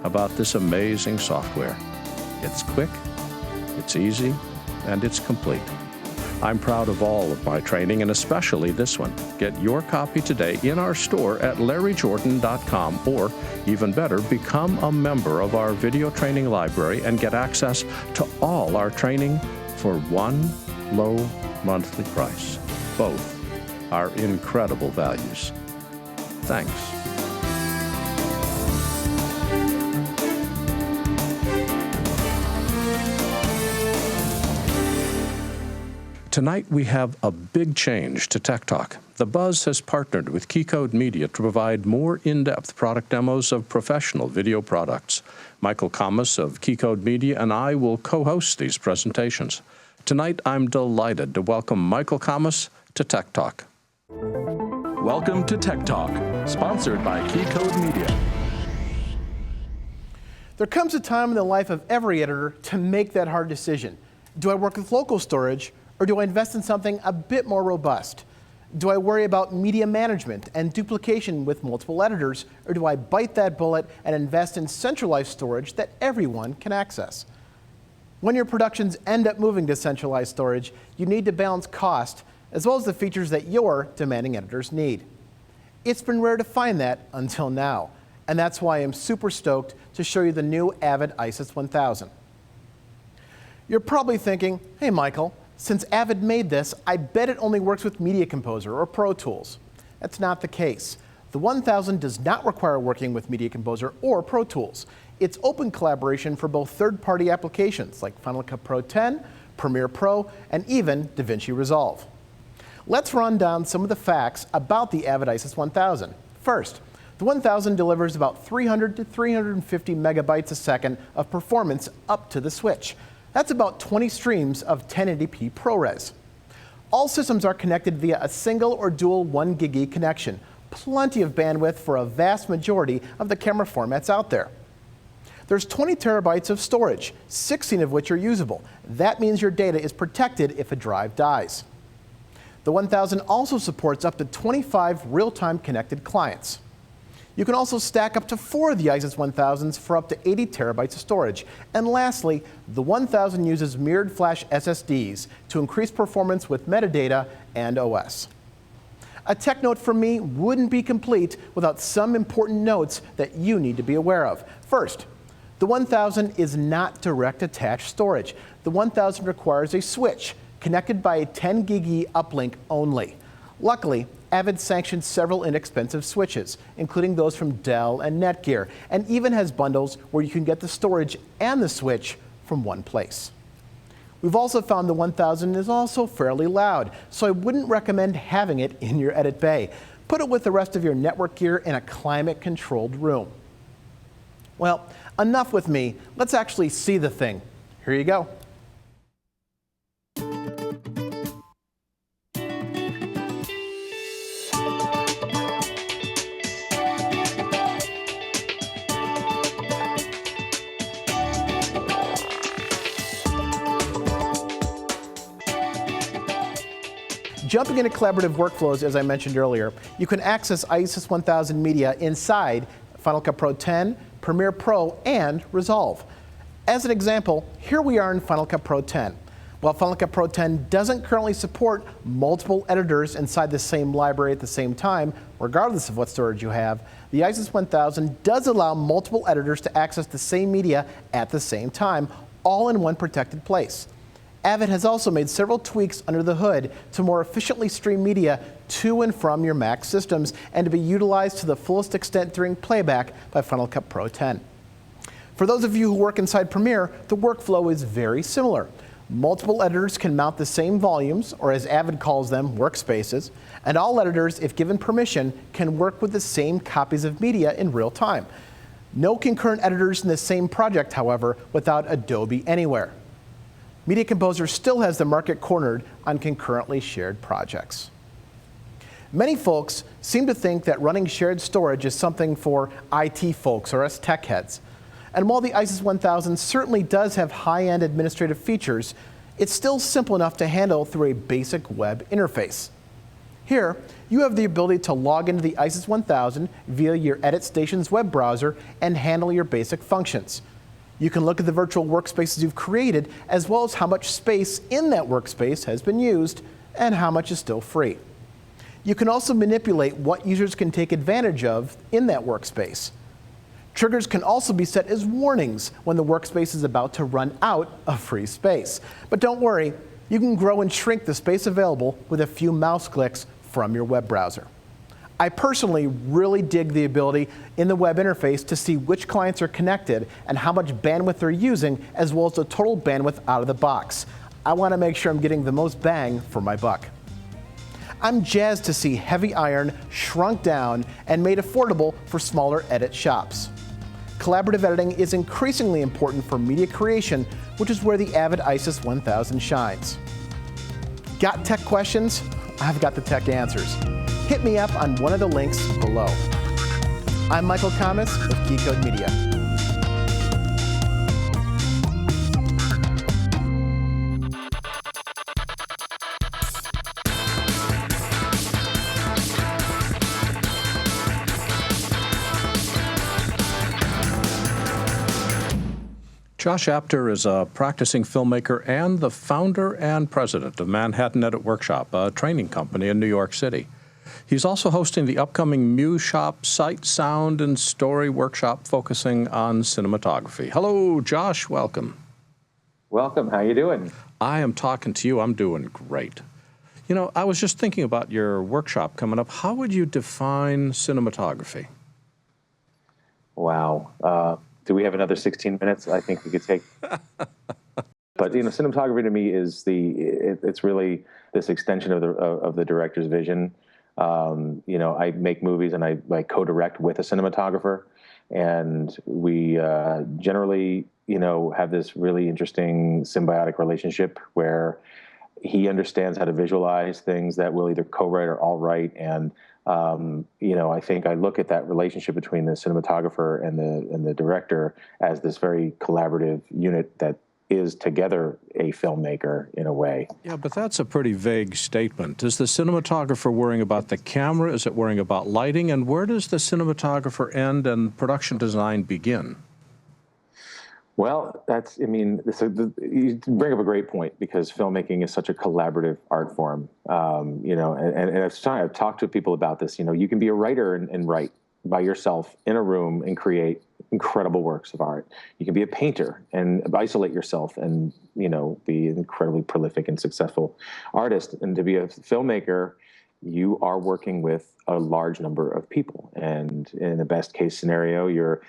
about this amazing software. It's quick, it's easy, and it's complete. I'm proud of all of my training, and especially this one. Get your copy today in our store at larryjordan.com, or even better, become a member of our video training library and get access to all our training for one low monthly price. Both are incredible values. Thanks. Tonight we have a big change to Tech Talk. The BuZZ has partnered with KeyCode Media to provide more in-depth product demos of professional video products. Michael Kammes of KeyCode Media and I will co-host these presentations. Tonight I'm delighted to welcome Michael Kammes to Tech Talk. Welcome to Tech Talk, sponsored by KeyCode Media. There comes a time in the life of every editor to make that hard decision. Do I work with local storage, or do I invest in something a bit more robust? Do I worry about media management and duplication with multiple editors, or do I bite that bullet and invest in centralized storage that everyone can access? When your productions end up moving to centralized storage, you need to balance cost as well as the features that your demanding editors need. It's been rare to find that until now, and that's why I'm super stoked to show you the new Avid ISIS 1000. You're probably thinking, hey Michael, since Avid made this, I bet it only works with Media Composer or Pro Tools. That's not the case. The 1000 does not require working with Media Composer or Pro Tools. It's open collaboration for both third-party applications like Final Cut Pro 10, Premiere Pro, and even DaVinci Resolve. Let's run down some of the facts about the Avid ISIS 1000. First, the 1000 delivers about 300 to 350 megabytes a second of performance up to the switch. That's about 20 streams of 1080p ProRes. All systems are connected via a single or dual 1 gig connection. Plenty of bandwidth for a vast majority of the camera formats out there. There's 20 terabytes of storage, 16 of which are usable. That means your data is protected if a drive dies. The 1000 also supports up to 25 real-time connected clients. You can also stack up to 4 of the ISIS 1000s for up to 80 terabytes of storage. And lastly, the 1000 uses mirrored flash SSDs to increase performance with metadata and OS. A tech note from me wouldn't be complete without some important notes that you need to be aware of. First, the 1000 is not direct attached storage. The 1000 requires a switch connected by a 10 gig uplink only. Luckily, Avid sanctioned several inexpensive switches, including those from Dell and Netgear, and even has bundles where you can get the storage and the switch from one place. We've also found the 1000 is also fairly loud, so I wouldn't recommend having it in your edit bay. Put it with the rest of your network gear in a climate-controlled room. Well, enough with me. Let's actually see the thing. Here you go. Jumping into collaborative workflows, as I mentioned earlier, you can access ISIS 1000 media inside Final Cut Pro 10, Premiere Pro, and Resolve. As an example, here we are in Final Cut Pro 10. While Final Cut Pro 10 doesn't currently support multiple editors inside the same library at the same time, regardless of what storage you have, the ISIS 1000 does allow multiple editors to access the same media at the same time, all in one protected place. Avid has also made several tweaks under the hood to more efficiently stream media to and from your Mac systems and to be utilized to the fullest extent during playback by Final Cut Pro 10. For those of you who work inside Premiere, the workflow is very similar. Multiple editors can mount the same volumes, or as Avid calls them, workspaces, and all editors, if given permission, can work with the same copies of media in real time. No concurrent editors in the same project, however, without Adobe Anywhere. Media Composer still has the market cornered on concurrently shared projects. Many folks seem to think that running shared storage is something for IT folks or us tech heads. And while the ISIS 1000 certainly does have high-end administrative features, it's still simple enough to handle through a basic web interface. Here, you have the ability to log into the ISIS 1000 via your Edit Station's web browser and handle your basic functions. You can look at the virtual workspaces you've created, as well as how much space in that workspace has been used and how much is still free. You can also manipulate what users can take advantage of in that workspace. Triggers can also be set as warnings when the workspace is about to run out of free space. But don't worry, you can grow and shrink the space available with a few mouse clicks from your web browser. I personally really dig the ability in the web interface to see which clients are connected and how much bandwidth they're using, as well as the total bandwidth out of the box. I want to make sure I'm getting the most bang for my buck. I'm jazzed to see heavy iron shrunk down and made affordable for smaller edit shops. Collaborative editing is increasingly important for media creation, which is where the Avid ISIS 1000 shines. Got tech questions? I've got the tech answers. Hit me up on one of the links below. I'm Michael Kammes with KeyCode Media. Josh Apter is a practicing filmmaker and the founder and president of Manhattan Edit Workshop, a training company in New York City. He's also hosting the upcoming Muse Shop Sight, Sound, and Story workshop focusing on cinematography. Hello, Josh. Welcome. Welcome. How you doing? I am talking to you. I'm doing great. You know, I was just thinking about your workshop coming up. How would you define cinematography? Wow. Do we have another 16 minutes? I think we could take. But cinematography to me is it's really this extension of the director's vision. I make movies and I co-direct with a cinematographer, and we generally have this really interesting symbiotic relationship where he understands how to visualize things that we'll either co-write or I'll write, and I think I look at that relationship between the cinematographer and the director as this very collaborative unit that is together a filmmaker in a way. Yeah, but that's a pretty vague statement. Is the cinematographer worrying about the camera? Is it worrying about lighting? And where does the cinematographer end and production design begin? Well, you bring up a great point, because filmmaking is such a collaborative art form. And I've talked to people about this. You can be a writer and write by yourself in a room and create incredible works of art. You can be a painter and isolate yourself and, be an incredibly prolific and successful artist. And to be a filmmaker, you are working with a large number of people. And in the best case scenario, you're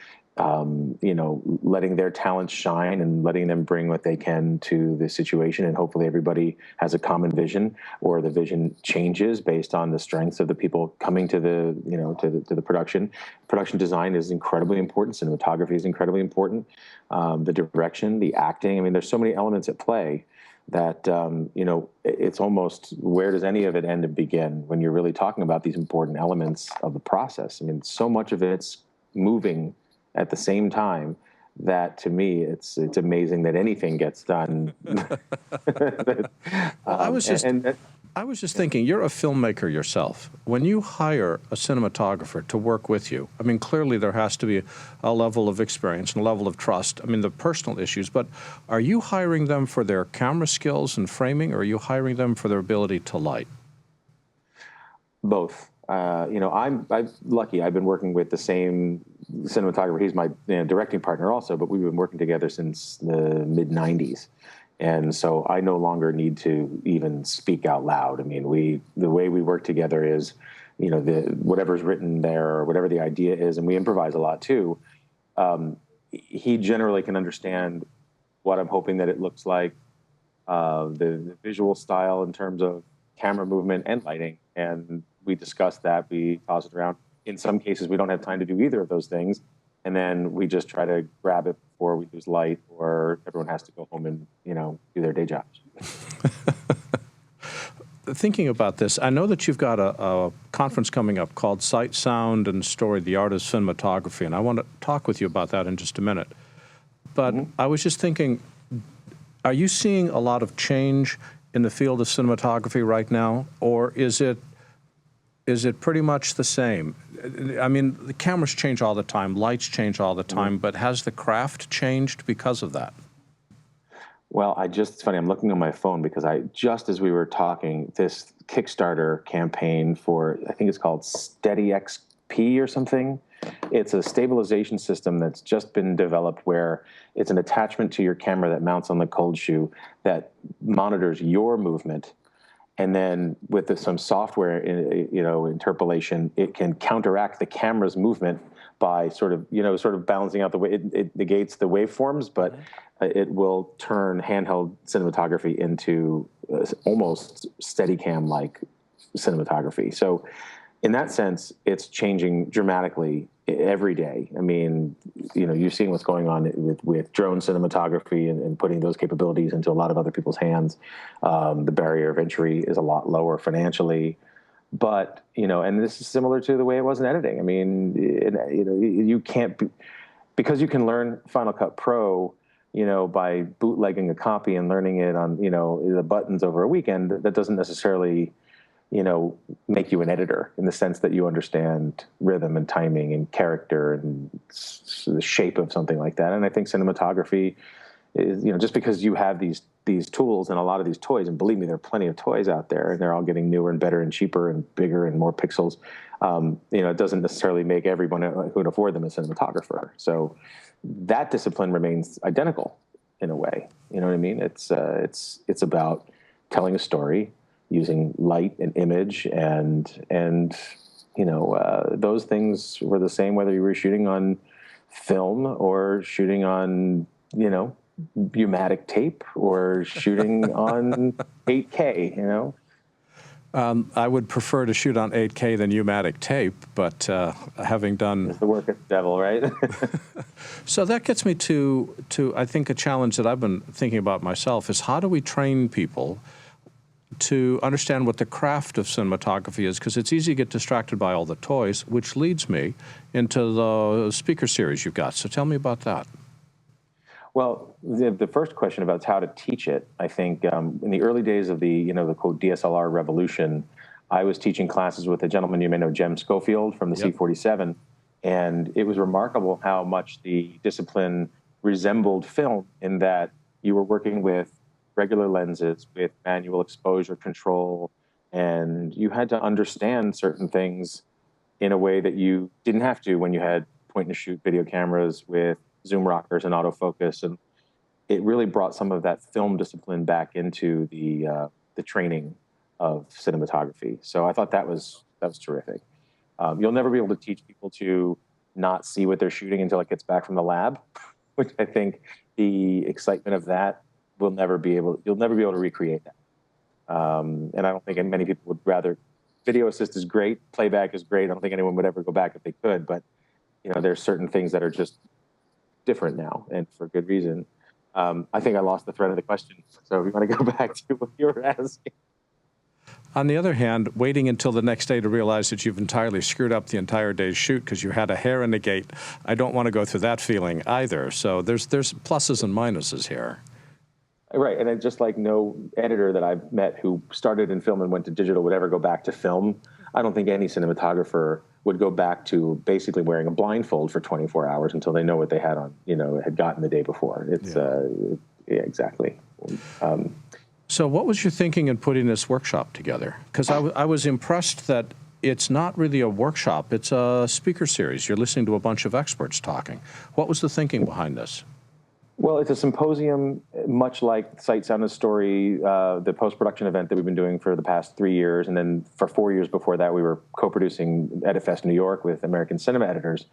letting their talents shine and letting them bring what they can to the situation, and hopefully everybody has a common vision, or the vision changes based on the strengths of the people coming to the production. Production design is incredibly important. Cinematography is incredibly important. The direction, the acting. There's so many elements at play that it's almost, where does any of it end and begin when you're really talking about these important elements of the process? So much of it's moving at the same time that, to me, it's amazing that anything gets done. I was just thinking, you're a filmmaker yourself. When you hire a cinematographer to work with you, clearly there has to be a level of experience and a level of trust. The personal issues, but are you hiring them for their camera skills and framing, or are you hiring them for their ability to light? Both. I'm lucky. I've been working with the same cinematographer. He's my directing partner also, but we've been working together since the mid-90s. And so I no longer need to even speak out loud. The way we work together is, whatever's written there or whatever the idea is, and we improvise a lot too. He generally can understand what I'm hoping that it looks like, the visual style in terms of camera movement and lighting, and we discuss that, we toss it around. In some cases, we don't have time to do either of those things, and then we just try to grab it before we lose light, or everyone has to go home and, do their day jobs. Thinking about this, I know that you've got a conference coming up called Sight, Sound, and Story, the Art of Cinematography, and I want to talk with you about that in just a minute. But I was just thinking, are you seeing a lot of change in the field of cinematography right now, or is it pretty much the same? The cameras change all the time, lights change all the time, but has the craft changed because of that? Well, it's funny, I'm looking on my phone because just as we were talking, this Kickstarter campaign for, I think it's called Steady XP or something. It's a stabilization system that's just been developed where it's an attachment to your camera that mounts on the cold shoe that monitors your movement. And then with some software, interpolation, it can counteract the camera's movement by sort of balancing out the way it negates the waveforms, but it will turn handheld cinematography into almost Steadicam-like cinematography. So in that sense, it's changing dramatically every day. I mean, you're seeing what's going on with drone cinematography and putting those capabilities into a lot of other people's hands. The barrier of entry is a lot lower financially. But, and this is similar to the way it was in editing. I mean, you can't, because you can learn Final Cut Pro, by bootlegging a copy and learning it on, the buttons over a weekend, that doesn't necessarily, make you an editor in the sense that you understand rhythm and timing and character and the shape of something like that. And I think cinematography is, just because you have these tools and a lot of these toys, and believe me, there are plenty of toys out there, and they're all getting newer and better and cheaper and bigger and more pixels. It doesn't necessarily make everyone who can afford them a cinematographer. So that discipline remains identical in a way. You know what I mean? It's about telling a story using light and image and those things were the same whether you were shooting on film or shooting on U-matic tape or shooting on 8K. I would prefer to shoot on 8K than U-matic tape, but having done... It's the work of the devil, right? So that gets me to I think a challenge that I've been thinking about myself is how do we train people to understand what the craft of cinematography is, because it's easy to get distracted by all the toys, which leads me into the speaker series you've got. So tell me about that. Well, the first question about how to teach it, I think in the early days of the quote DSLR revolution, I was teaching classes with a gentleman you may know, Jem Schofield from the C47, and it was remarkable how much the discipline resembled film in that you were working with regular lenses with manual exposure control, and you had to understand certain things in a way that you didn't have to when you had point-and-shoot video cameras with zoom rockers and autofocus, and it really brought some of that film discipline back into the training of cinematography. So I thought that was terrific. You'll never be able to teach people to not see what they're shooting until it gets back from the lab, which I think the excitement of that you'll never be able to recreate that. And I don't think many people would rather. Video assist is great, playback is great. I don't think anyone would ever go back if they could, but there's certain things that are just different now, and for good reason. I think I lost the thread of the question, so if you want to go back to what you were asking. On the other hand, waiting until the next day to realize that you've entirely screwed up the entire day's shoot because you had a hair in the gate, I don't want to go through that feeling either. So there's pluses and minuses here. Right, and just like no editor that I've met who started in film and went to digital would ever go back to film, I don't think any cinematographer would go back to basically wearing a blindfold for 24 hours until they know what they had on, had gotten the day before. It's, exactly. So what was your thinking in putting this workshop together? Because I was impressed that it's not really a workshop, it's a speaker series. You're listening to a bunch of experts talking. What was the thinking behind this? Well, it's a symposium, much like Sight, Sound, and Story, the post-production event that we've been doing for the past 3 years. And then for 4 years before that, we were co-producing EditFest New York with American cinema editors.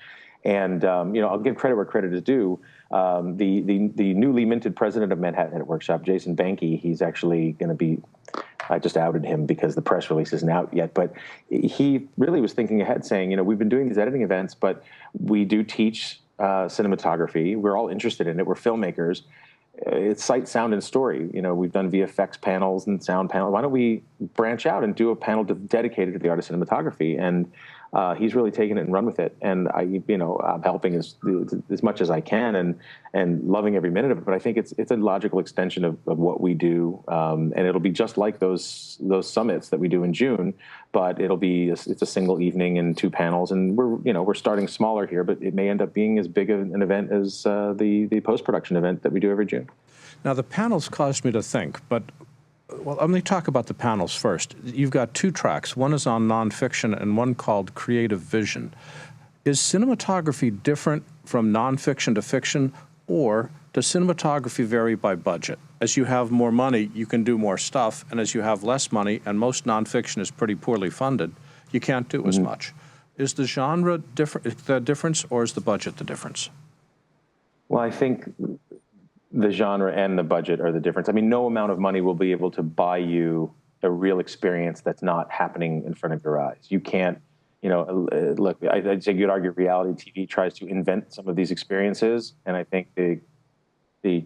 And, I'll give credit where credit is due. The newly minted president of Manhattan Edit Workshop, Jason Banke, he's actually going to be, I just outed him because the press release isn't out yet, but he really was thinking ahead saying, we've been doing these editing events, but we do teach cinematography. We're all interested in it. We're filmmakers. It's Sight, Sound, and Story. We've done VFX panels and sound panels. Why don't we branch out and do a panel dedicated to the art of cinematography? And he's really taken it and run with it. And I'm helping as much as I can and loving every minute of it. But I think it's a logical extension of what we do. And it'll be just like those summits that we do in June, but it's a single evening and 2 panels. And we're starting smaller here, but it may end up being as big of an event as the post-production event that we do every June. Now the panels caused me to think, but well, let me talk about the panels first. You've got 2 tracks. One is on nonfiction and one called Creative Vision. Is cinematography different from nonfiction to fiction, or does cinematography vary by budget? As you have more money, you can do more stuff, and as you have less money, and most nonfiction is pretty poorly funded, you can't do as much. Is the genre the difference, or is the budget the difference? Well, I think the genre and the budget are the difference. I mean, no amount of money will be able to buy you a real experience that's not happening in front of your eyes. You can't, look, I'd say you'd argue reality TV tries to invent some of these experiences, and I think the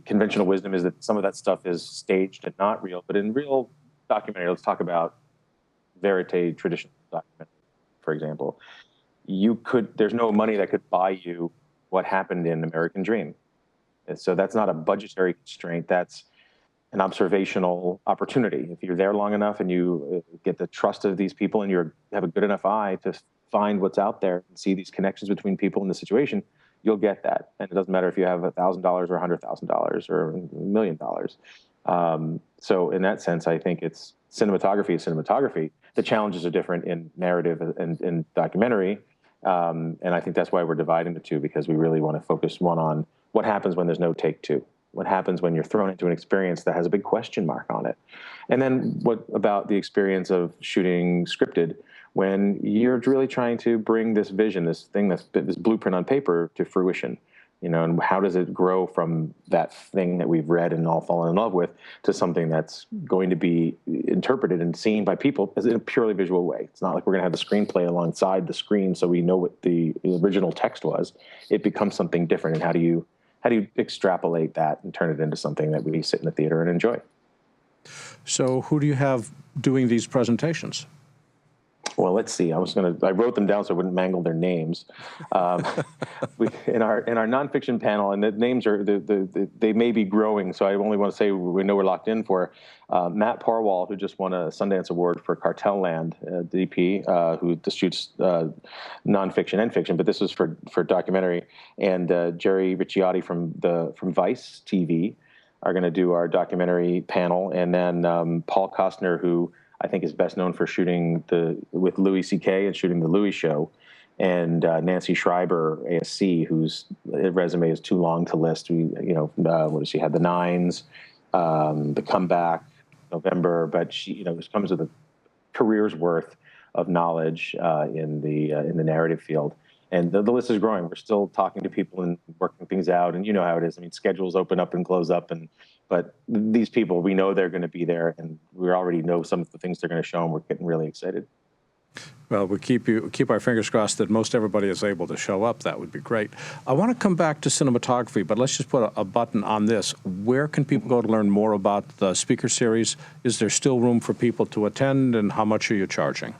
conventional wisdom is that some of that stuff is staged and not real. But in real documentary, let's talk about verite traditional documentary, for example. There's no money that could buy you what happened in American Dream. And so that's not a budgetary constraint. That's an observational opportunity. If you're there long enough and you get the trust of these people and you have a good enough eye to find what's out there and see these connections between people in the situation, you'll get that. And it doesn't matter if you have $1,000 or $100,000 or $1 million. So in that sense, I think it's cinematography is cinematography. The challenges are different in narrative and in documentary. And I think that's why we're dividing the two, because we really want to focus one on what happens when there's no take two. What happens when you're thrown into an experience that has a big question mark on it? And then what about the experience of shooting scripted when you're really trying to bring this vision, this blueprint on paper to fruition? And how does it grow from that thing that we've read and all fallen in love with to something that's going to be interpreted and seen by people as in a purely visual way? It's not like we're going to have the screenplay alongside the screen so we know what the original text was. It becomes something different. And how do you extrapolate that and turn it into something that we sit in the theater and enjoy? So who do you have doing these presentations? Well, let's see. I wrote them down so I wouldn't mangle their names. In our nonfiction panel, and the names are they may be growing, so I only want to say we know we're locked in for Matt Parwall, who just won a Sundance Award for Cartel Land, DP, who just shoots nonfiction and fiction, but this is for documentary, and Jerry Ricciotti from Vice TV are going to do our documentary panel, and then Paul Costner, who I think is best known for shooting with Louis C.K. and shooting the Louis Show, and Nancy Schreiber, ASC, whose resume is too long to list. What does she have? The Nines, The Comeback, November, but she, comes with a career's worth of knowledge in the narrative field. And the list is growing. We're still talking to people and working things out, and you know how it is. I mean, schedules open up and close up, but these people, we know they're going to be there, and we already know some of the things they're going to show, and we're getting really excited. Well, we keep our fingers crossed that most everybody is able to show up. That would be great. I want to come back to cinematography, but let's just put a button on this. Where can people go to learn more about the speaker series? Is there still room for people to attend, and how much are you charging?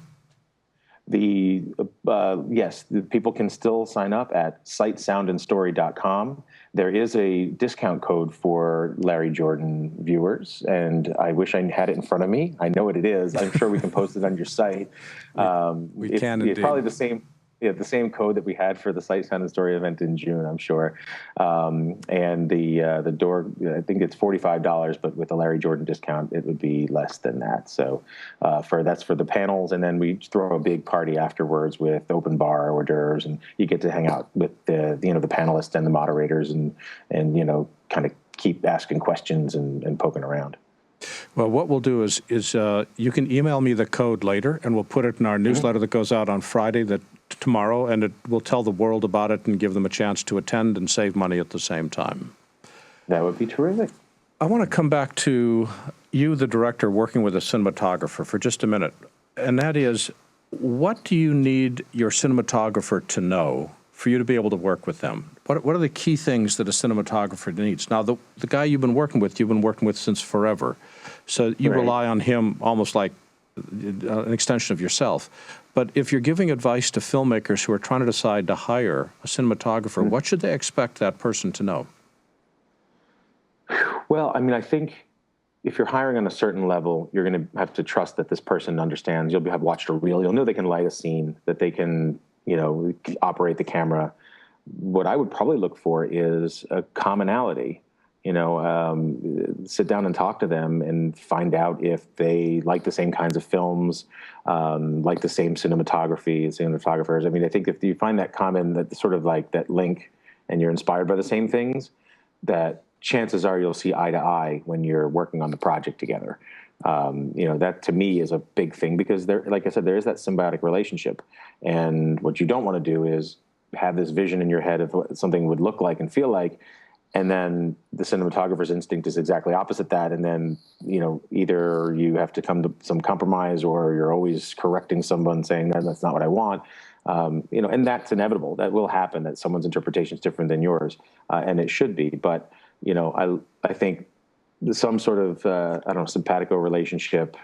Yes, the people can still sign up at sightsoundandstory.com. There is a discount code for Larry Jordan viewers, and I wish I had it in front of me. I know what it is. I'm sure we can post it on your site. We can indeed. It's probably the same code that we had for the Sight, Sound, and Story event in June, I'm sure. And the door, I think it's $45, but with the Larry Jordan discount, it would be less than that. So that's for the panels, and then we throw a big party afterwards with open bar, hors d'oeuvres, and you get to hang out with the panelists and the moderators, and kind of keep asking questions and poking around. Well, what we'll do is you can email me the code later, and we'll put it in our newsletter that goes out on Friday tomorrow, and it will tell the world about it and give them a chance to attend and save money at the same time. That would be terrific. I want to come back to you, the director, working with a cinematographer for just a minute, and that is, what do you need your cinematographer to know for you to be able to work with them? What are the key things that a cinematographer needs? Now, the guy you've been working with since forever, so you rely on him almost like an extension of yourself. But if you're giving advice to filmmakers who are trying to decide to hire a cinematographer, what should they expect that person to know? Well, I mean, I think if you're hiring on a certain level, you're going to have to trust that this person understands. You'll have watched a reel. You'll know they can light a scene, that they can, operate the camera. What I would probably look for is a commonality. Sit down and talk to them and find out if they like the same kinds of films, like the same cinematographers. I mean, I think if you find that common, that sort of like that link, and you're inspired by the same things, that chances are you'll see eye to eye when you're working on the project together. That to me is a big thing, because like I said, there is that symbiotic relationship. And what you don't want to do is have this vision in your head of what something would look like and feel like, And then the cinematographer's instinct is exactly opposite that. And then, either you have to come to some compromise, or you're always correcting someone saying, no, that's not what I want. And that's inevitable. That will happen, that someone's interpretation is different than yours. And it should be. But, I think some sort of, simpatico relationship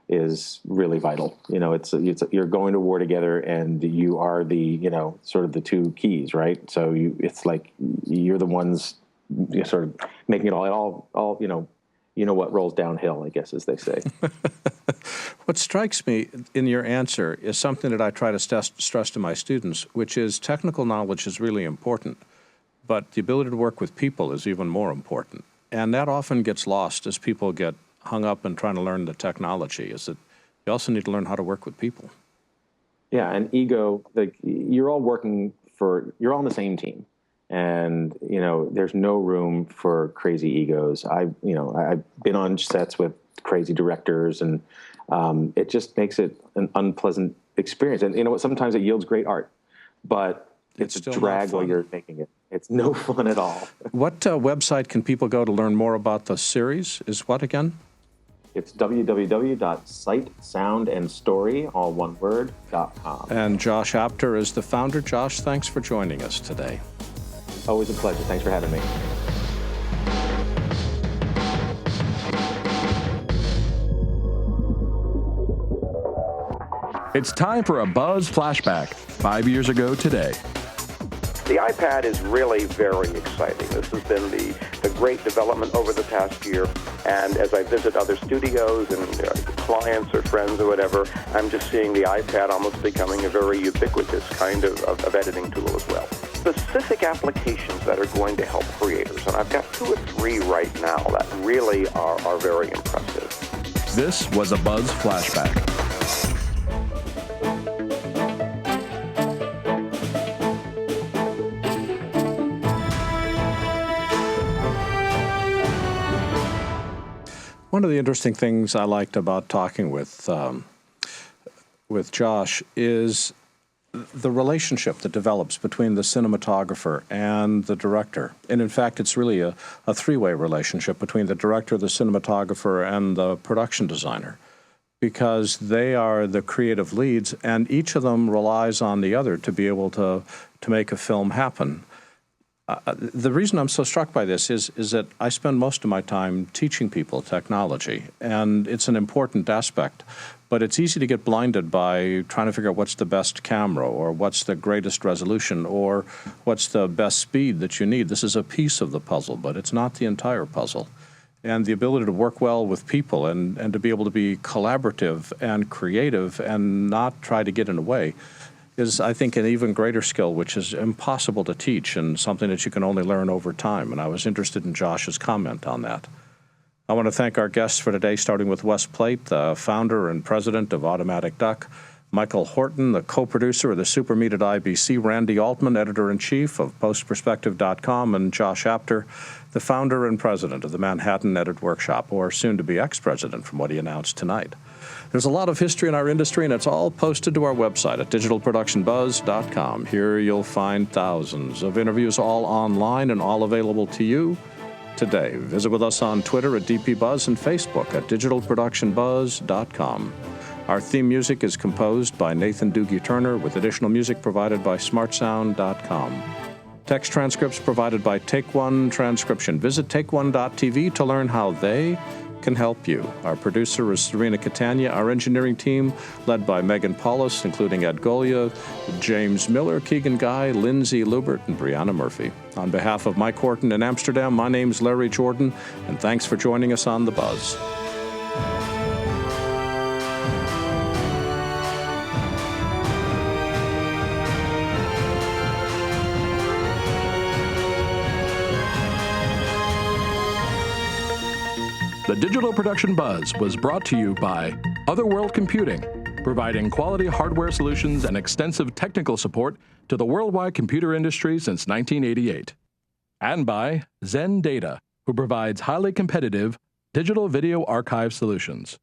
is really vital. You're going to war together, and you are the, sort of the two keys, right? So it's like you're the ones sort of making it all what rolls downhill, I guess, as they say. What strikes me in your answer is something that I try to stress to my students, which is technical knowledge is really important, but the ability to work with people is even more important. And that often gets lost as people get hung up in trying to learn the technology, is that you also need to learn how to work with people. Yeah, and ego, you're all you're all on the same team. And, there's no room for crazy egos. I've been on sets with crazy directors, and it just makes it an unpleasant experience. And sometimes it yields great art, but it's a drag while you're making it. It's no fun at all. What website can people go to learn more about the series? Is what again? It's www.sightsoundandstory, all one word, .com. And Josh Apter is the founder. Josh, thanks for joining us today. Always a pleasure. Thanks for having me. It's time for a BuZZ flashback, 5 years ago today. The iPad is really very exciting. This has been the great development over the past year. And as I visit other studios and clients or friends or whatever, I'm just seeing the iPad almost becoming a very ubiquitous kind of editing tool as well. Specific applications that are going to help creators, and I've got 2 or 3 right now that really are very impressive. This was a BuZZ flashback. One of the interesting things I liked about talking with Josh is the relationship that develops between the cinematographer and the director. And in fact, it's really a three-way relationship between the director, the cinematographer, and the production designer, because they are the creative leads, and each of them relies on the other to be able to make a film happen. The reason I'm so struck by this is that I spend most of my time teaching people technology, and it's an important aspect, but it's easy to get blinded by trying to figure out what's the best camera, or what's the greatest resolution, or what's the best speed that you need. This is a piece of the puzzle, but it's not the entire puzzle. And the ability to work well with people and to be able to be collaborative and creative and not try to get in the way is, I think, an even greater skill, which is impossible to teach and something that you can only learn over time. And I was interested in Josh's comment on that. I want to thank our guests for today, starting with Wes Plate, the founder and president of Automatic Duck, Michael Horton, the co-producer of the Super Meet at IBC, Randy Altman, editor-in-chief of postperspective.com, and Josh Apter, the founder and president of the Manhattan Edit Workshop, or soon-to-be ex-president from what he announced tonight. There's a lot of history in our industry, and it's all posted to our website at digitalproductionbuzz.com. Here you'll find thousands of interviews, all online and all available to you today. Visit with us on Twitter at DPBuzz and Facebook at digitalproductionbuzz.com. Our theme music is composed by Nathan Doogie Turner, with additional music provided by smartsound.com. Text transcripts provided by Take One Transcription. Visit takeone.tv to learn how they can help you. Our producer is Serena Catania. Our engineering team, led by Megan Paulus, including Ed Golia, James Miller, Keegan Guy, Lindsay Lubert, and Brianna Murphy. On behalf of Mike Horton in Amsterdam, my name's Larry Jordan, and thanks for joining us on The BuZZ. The Digital Production Buzz was brought to you by Otherworld Computing, providing quality hardware solutions and extensive technical support to the worldwide computer industry since 1988. And by Zen Data, who provides highly competitive digital video archive solutions.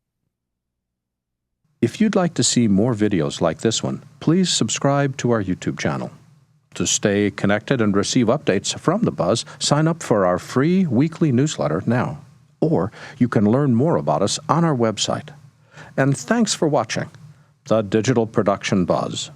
If you'd like to see more videos like this one, please subscribe to our YouTube channel. To stay connected and receive updates from the Buzz, sign up for our free weekly newsletter now. Or you can learn more about us on our website. And thanks for watching The Digital Production Buzz.